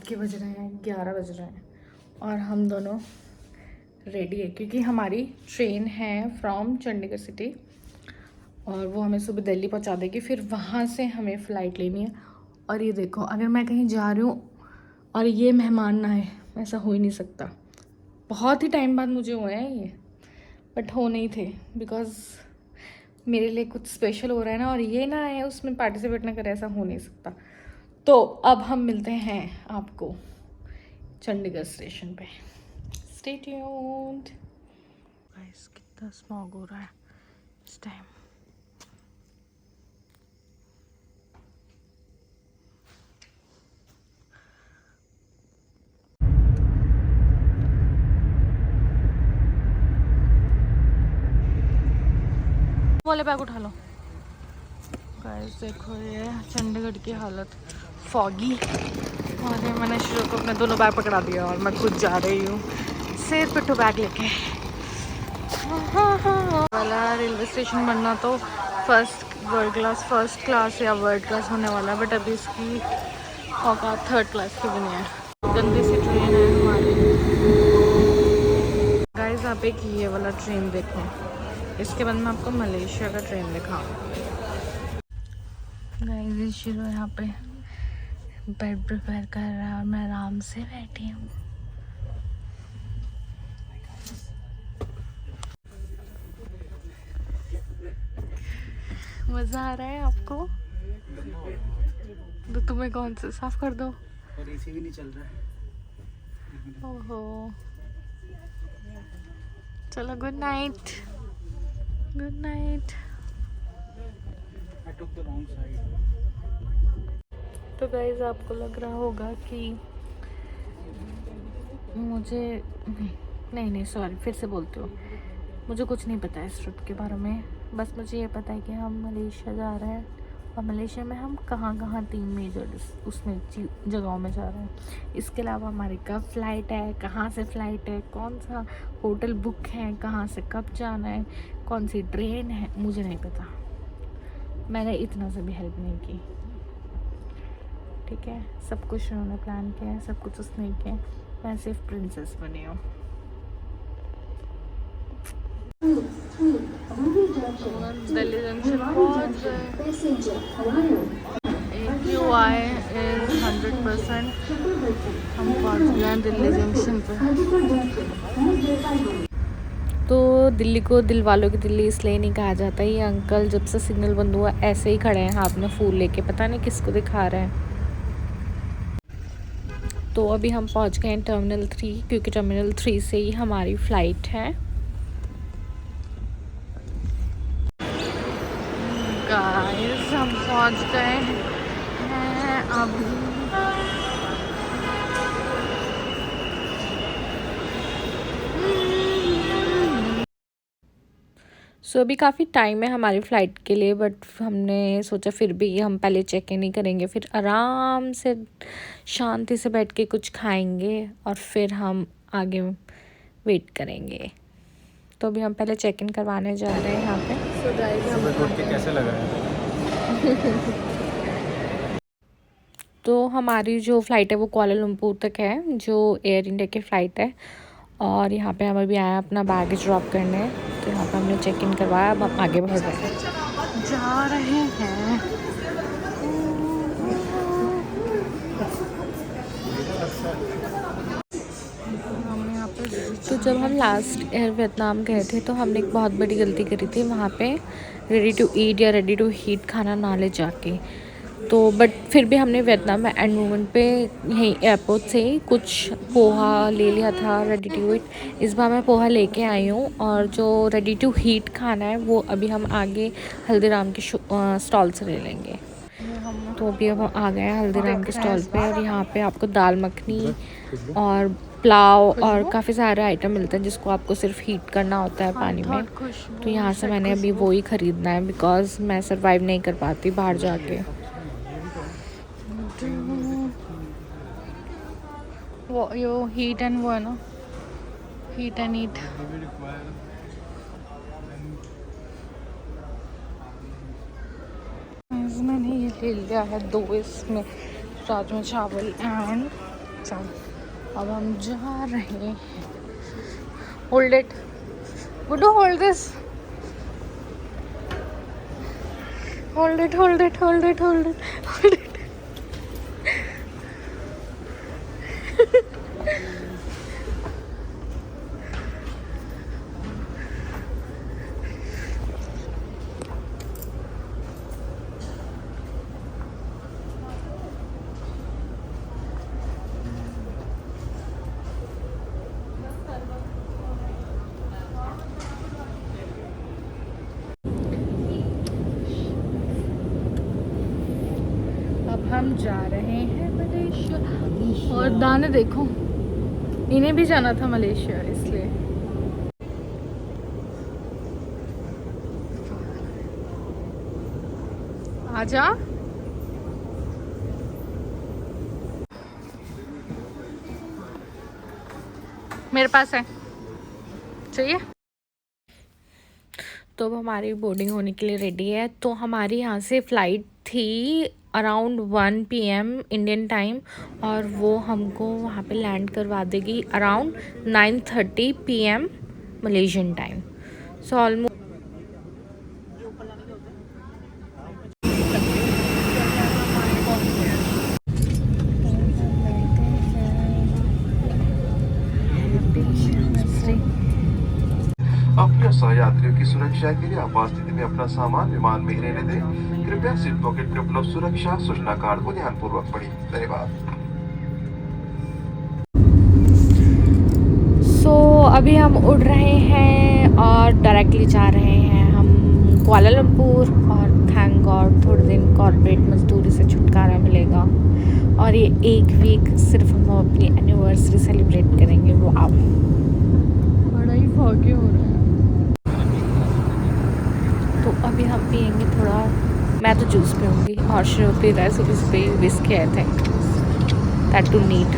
के बज रहे हैं 11 बज रहे हैं और हम दोनों रेडी है क्योंकि हमारी ट्रेन है फ्रॉम चंडीगढ़ सिटी और वो हमें सुबह दिल्ली पहुंचा देगी, फिर वहाँ से हमें फ़्लाइट लेनी है। और ये देखो, अगर मैं कहीं जा रही हूँ और ये मेहमान ना आए, ऐसा हो ही नहीं सकता। बहुत ही टाइम बाद मुझे हुए हैं ये, बट हो नहीं थे बिकॉज़ मेरे लिए कुछ स्पेशल हो रहा है ना, और ये ना आए उसमें पार्टिसिपेट ना करे, ऐसा हो नहीं सकता। तो अब हम मिलते हैं आपको चंडीगढ़ स्टेशन पे। Stay tuned. गाइस कितना स्मॉग हो रहा है इस टाइम। वाले बैग उठा लो। गाइस देखो ये चंडीगढ़ की हालत, फॉगी। और ये मैंने शुरू को अपने दोनों बैग पकड़ा दिया और मैं खुद जा रही हूँ सिर पिट्ठू बैग लेके। वाला रेलवे स्टेशन बनना तो फर्स्ट क्लास या वर्ल्ड क्लास होने वाला है, बट अभी इसकी औकात थर्ड क्लास की भी नहीं है। गंदी सी ट्रेन है हमारी। गाइस आप एक ये वाला ट्रेन देखो, इसके बाद मैं आपको मलेशिया का ट्रेन दिखाऊंगी। गाइस शिरो यहाँ पे बेड प्रिपेयर कर रहा है और मैं आराम से बैठी हूँ। मज़ा आ रहा है आपको? तो तुम्हें कौन सा साफ कर दो? और एसी भी नहीं चल रहा है। ओहो, चलो good night. Good night. I took the wrong side. तो गाइस आपको लग रहा होगा कि मुझे नहीं सॉरी, फिर से बोलती हूँ। मुझे कुछ नहीं पता है इस ट्रिप के बारे में। बस मुझे ये पता है कि हम मलेशिया जा रहे हैं और मलेशिया में हम कहाँ 3 मेजर उसमें जगहों में जा रहे हैं। इसके अलावा हमारी कब फ़्लाइट है, कहाँ से फ़्लाइट है, कौन सा होटल बुक है, कहाँ से कब जाना है, कौन सी ट्रेन है, मुझे नहीं पता। मैंने इतना से भी हेल्प नहीं की, ठीक है। सब कुछ उन्होंने प्लान किया है, सब कुछ उसने किया है, मैं सिर्फ प्रिंसेस बनी हूँ। दिल्ली जंक्शन पहुँच गए। AQI is 100%। हम पहुँच गए दिल्ली जंक्शन पे। तो दिल्ली को दिल वालों की दिल्ली इसलिए नहीं कहा जाता। ये अंकल जब से सिग्नल बंद हुआ ऐसे ही खड़े हैं हाथ में फूल लेके, पता नहीं किसको दिखा रहे हैं। तो अभी हम पहुंच गए हैं टर्मिनल 3, क्योंकि टर्मिनल 3 से ही हमारी फ़्लाइट है। गाइस हम पहुंच गए हैं अभी। सो अभी काफ़ी टाइम है हमारी फ़्लाइट के लिए, बट हमने सोचा फिर भी हम पहले चेक इन नहीं करेंगे, फिर आराम से शांति से बैठ के कुछ खाएंगे और फिर हम आगे वेट करेंगे। तो अभी हम पहले चेक इन करवाने जा रहे हैं यहाँ पे। सो गाइस हम कैसे लगा है? तो हमारी जो फ़्लाइट है वो कुआलालंपुर तक है, जो एयर इंडिया की फ़्लाइट है। और यहाँ पे हम अभी आए हैं अपना बैगेज ड्रॉप करने। तो यहाँ पे हमने चेक इन करवाया, अब हम आगे बढ़ रहे हैं, जा रहे हैं। हम यहाँ पे तो जब हम लास्ट एयर वियतनाम गए थे तो हमने एक बहुत बड़ी गलती करी थी वहाँ पे रेडी टू ईट या रेडी टू हीट खाना ना ले जाके। तो बट फिर भी हमने वियतनाम में एंड मोमेंट पे यहीं एयरपोर्ट से कुछ पोहा ले लिया था रेडी टू ईट। इस बार मैं पोहा लेके आई हूँ, और जो रेडी टू हीट खाना है वो अभी हम आगे हल्दीराम के स्टॉल से ले लेंगे। तो अभी अब हम आ गए हैं हल्दीराम के स्टॉल पे, और यहाँ पे आपको दाल मखनी और पुलाव और काफ़ी सारे आइटम मिलते हैं जिसको आपको सिर्फ हीट करना होता है पानी में। तो यहाँ से मैंने अभी वो ही ख़रीदना है बिकॉज़ मैं सर्वाइव नहीं कर पाती बाहर जाके। वो यो हीट एंड वो है ना, हीट एंड ईट। मैंने ये ले लिया है 2 इसमें राजमा चावल एंड चलो अब हम जा रहे हैं। Hold it Guddu, hold this, hold it hold it hold it hold it hold it. अब हम जा रहे हैं मलेशिया। और दाने देखो, इन्हें भी जाना था मलेशिया इसलिए। आजा। मेरे पास है, चाहिए? तो अब हमारी बोर्डिंग होने के लिए रेडी है। तो हमारी यहाँ से फ़्लाइट थी अराउंड 1 PM इंडियन टाइम, और वो हमको वहाँ पे लैंड करवा देगी around 9:30 PM Malaysian time. So almost अपने सहयात्रियों की सुरक्षा के लिए आपात स्थिति में अपना सामान विमान में ही रहने दें। कृपया सीट पॉकेट में उपलब्ध सुरक्षा सूचना कार्ड को ध्यानपूर्वक पढ़ें। धन्यवाद। सो अभी हम उड़ रहे हैं और डायरेक्टली जा रहे हैं हम कुआलालंपुर। और थैंक गॉड थोड़े दिन कॉर्पोरेट मजदूरी से छुटकारा मिलेगा, और ये एक वीक सिर्फ हम अपनी एनिवर्सरी सेलिब्रेट करेंगे। वो आप बड़ा ही फॉगी हो रहा है। तो अभी हम पियेंगे थोड़ा, मैं तो जूस पीऊँगी और शुरू पी रहा है। सुबह सुबह whisky I think that two neat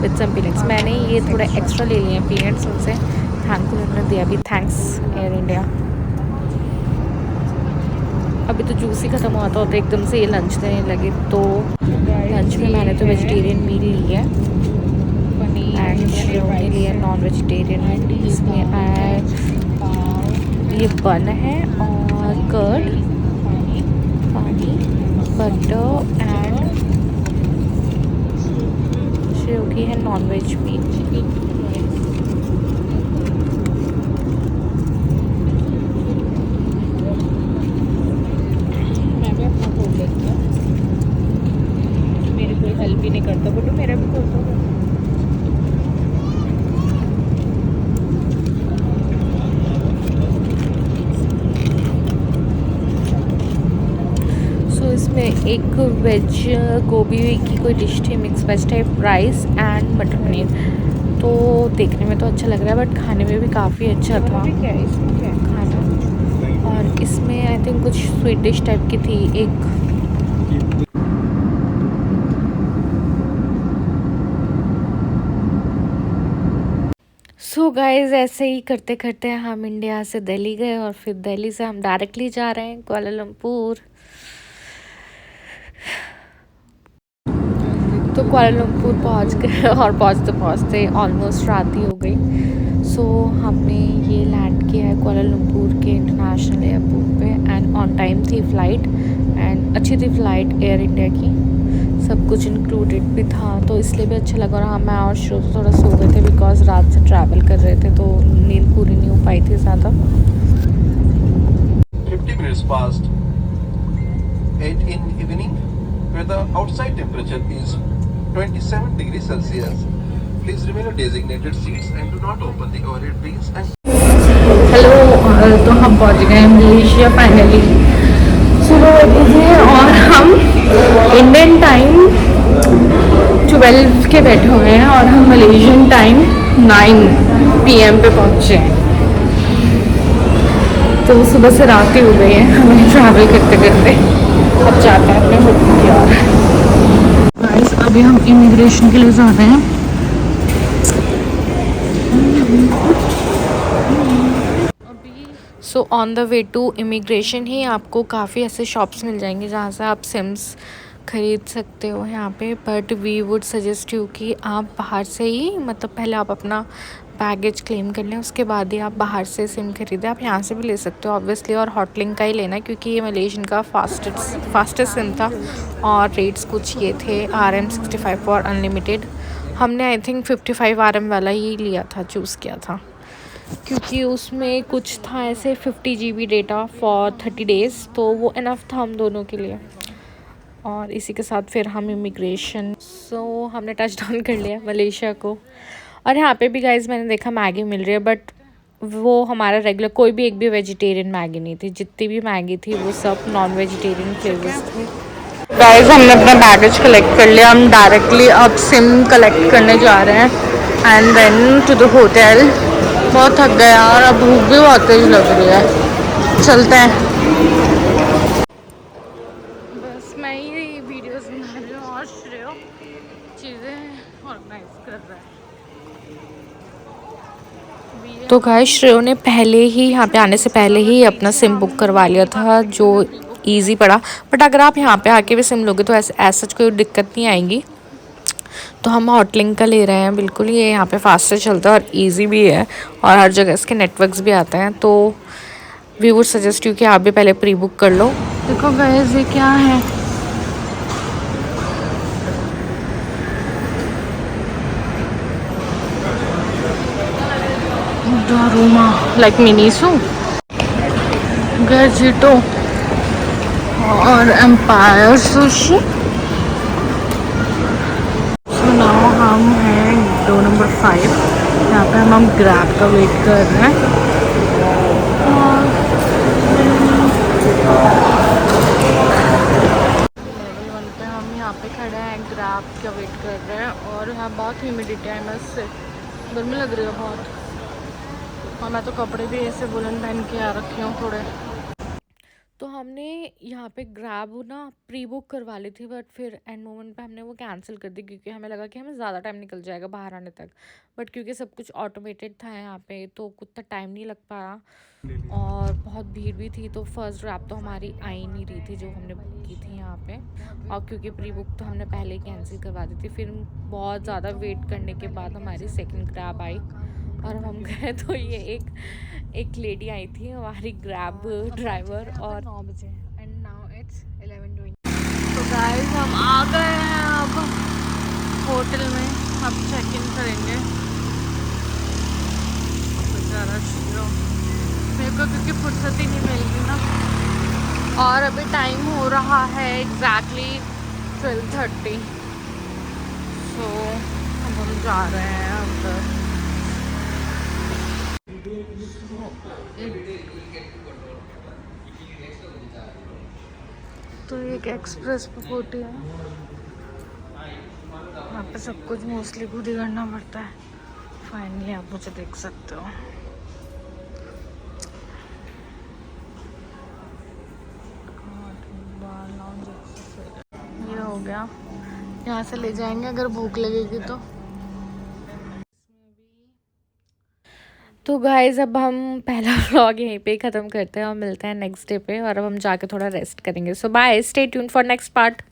with some peanuts. मैंने ये थोड़ा एक्स्ट्रा ले लिए हैं पीनट्स, उनसे थैंकफुल उन्होंने दिया भी। Thanks air India. अभी तो जूस ही ख़त्म हुआ था, तो एकदम से ये लंच देने लगे। तो लंच में मैंने तो वेजिटेरियन मील ली है एंड उन्होंने लिया नॉन वेजिटेरियन मील। इसमें ये बन है और कर्ड, पानी, बटर एंड श्योगी है नॉन वेज मीट। मैं भी अपना खोल लेती हूँ, मेरे कोई हेल्प ही नहीं करता। बट मेरा भी खोलता हूँ। इसमें एक वेज गोभी की कोई डिश थी, mix veg type, rice and matar paneer. तो देखने में तो अच्छा लग रहा है बट खाने में भी काफ़ी अच्छा था खाना। और इसमें आई थिंक कुछ स्वीट डिश टाइप की थी एक। सो गाइस ऐसे ही करते करते हम इंडिया से दिल्ली गए, और फिर दिल्ली से हम डायरेक्टली जा रहे हैं कुआलालंपुर। तो कुआलालंपुर पहुंच गए और पहुंचते पहुंचते ऑलमोस्ट रात ही हो गई। सो हमने ये लैंड किया है कुआलालंपुर के इंटरनेशनल एयरपोर्ट पे, एंड ऑन टाइम थी फ़्लाइट, एंड अच्छी थी फ़्लाइट एयर इंडिया की, सब कुछ इंक्लूडेड भी था, तो इसलिए भी अच्छा लगा। रहा मैं और शुरू से थोड़ा सो गए थे बिकॉज रात से ट्रैवल कर रहे थे, तो नींद पूरी नहीं हो पाई थी ज़्यादा। 50 minutes past 8 in evening, where the outside temperature is 27 degrees Celsius. Please remain in designated seats and do not open the overhead bins and hello, तो हम पहुंच गए मलेशिया फाइनली। सुबह बजे और हम इंडियन टाइम 12 के बैठे हुए हैं, और हम मलेशियन टाइम 9 PM पे पहुंचे हैं। तो सुबह से रात ही हो गई है हमें ट्रैवल करते करते। अब जाते हैं अपने होटल की ओर। गाइस अभी हम इमिग्रेशन के लिए जा रहे हैं। So on the way to immigration ही आपको काफ़ी ऐसे शॉप्स मिल जाएंगे जहाँ से आप सिम्स ख़रीद सकते हो यहाँ पे, but we would suggest you कि आप बाहर से ही, मतलब पहले आप अपना बैगेज क्लेम कर लें, उसके बाद ही आप बाहर से सिम खरीदें। आप यहाँ से भी ले सकते हो ऑब्वियसली, और हॉटलिंक का ही लेना क्योंकि ये मलेशियन का फास्टेस्ट सिम था और रेट्स कुछ ये थे RM65 फॉर अनलिमिटेड। हमने आई थिंक 55 RM वाला ही लिया था, चूज़ किया था, क्योंकि उसमें कुछ था ऐसे 50 GB डेटा फॉर 30 डेज़, तो वो इनफ था हम दोनों के लिए। और इसी के साथ फिर हम इमिग्रेशन हमने टच डाउन कर लिया मलेशिया को। और यहाँ पे भी गाइस मैंने देखा मैगी मिल रही है, बट वो हमारा रेगुलर कोई भी एक भी वेजिटेरियन मैगी नहीं थी। जितनी भी मैगी थी वो सब नॉन वेजिटेरियन फ्लेवर्स थे। गाइस हमने अपना बैगेज कलेक्ट कर लिया, हम डायरेक्टली अब सिम कलेक्ट करने जा रहे हैं and then to the hotel. बहुत थक गया और अब भूख भी बहुत तेज लग रही है, चलते हैं। बस मैं ही वीडियोस बना रही हूँ और श्रेय चीज़ें ऑर्गेनाइज कर रहा है। तो गाइस श्रेय ने पहले ही यहाँ पे आने से पहले ही अपना सिम बुक करवा लिया था, जो इजी पड़ा। बट अगर आप यहाँ पे आके भी सिम लोगे तो ऐसा कोई दिक्कत नहीं आएगी। तो हम हॉटलिंक का ले रहे हैं, बिल्कुल ये यहाँ पे फास्ट चलता है और इजी भी है, और हर जगह इसके नेटवर्क्स भी आते हैं। तो वी वुड सजेस्ट यू कि आप भी पहले प्री बुक कर लो। देखो गाइस ये क्या है, दारूमा लाइक मिनीसू, गैजिटो और एम्पायर सुशी। नाउ हम हैं 2 नंबर 5, यहाँ पे हम ग्रैब का वेट कर रहे हैं। और लेवल 1 पे हम यहाँ पे खड़े हैं, ग्रैब का वेट कर रहे हैं। और यहाँ बहुत ह्यूमिडिटी है, मैं इससे गर्मी लग रही है बहुत, और मैं तो कपड़े भी ऐसे वुलन पहन के आ रखी हूँ थोड़े। तो हमने यहाँ पे ग्रैब ना प्री बुक करवा ली थी, बट फिर एंड मोमेंट पे हमने वो कैंसिल कर दी क्योंकि हमें लगा कि हमें ज़्यादा टाइम निकल जाएगा बाहर आने तक। बट क्योंकि सब कुछ ऑटोमेटेड था यहाँ पे तो उतना टाइम नहीं लग पाया, और बहुत भीड़ भी थी। तो फर्स्ट ग्रैब तो हमारी आ ही नहीं रही थी जो हमने बुक की थी यहाँ पे, और क्योंकि प्री बुक तो हमने पहले ही कैंसिल करवा दी थी। फिर बहुत ज़्यादा वेट करने के बाद हमारी सेकेंड ग्रैब आई और हम गए तो ये एक लेडी आई थी हमारी ग्रैब ड्राइवर, और 9 बजे एंड नाउ इट्स 11:20। तो गाइस हम आ गए हैं अब होटल में, अब चेक इन करेंगे। मेरे को क्योंकि फुर्सत ही नहीं मिल रही ना, और अभी टाइम हो रहा है एग्जैक्टली 12:30। तो अब हम जा रहे हैं अंदर। तो एक एक्सप्रेस पकोटी है, यहाँ पे सब कुछ मोस्टली खुद ही करना पड़ता है। फाइनली आप मुझे देख सकते हो। ये हो गया, यहाँ से ले जाएंगे अगर भूख लगेगी तो गाइज अब हम पहला व्लॉग यहीं पे ख़त्म करते हैं और मिलते हैं नेक्स्ट डे पे, और अब हम जाके थोड़ा रेस्ट करेंगे। So bye, stay tuned for next part.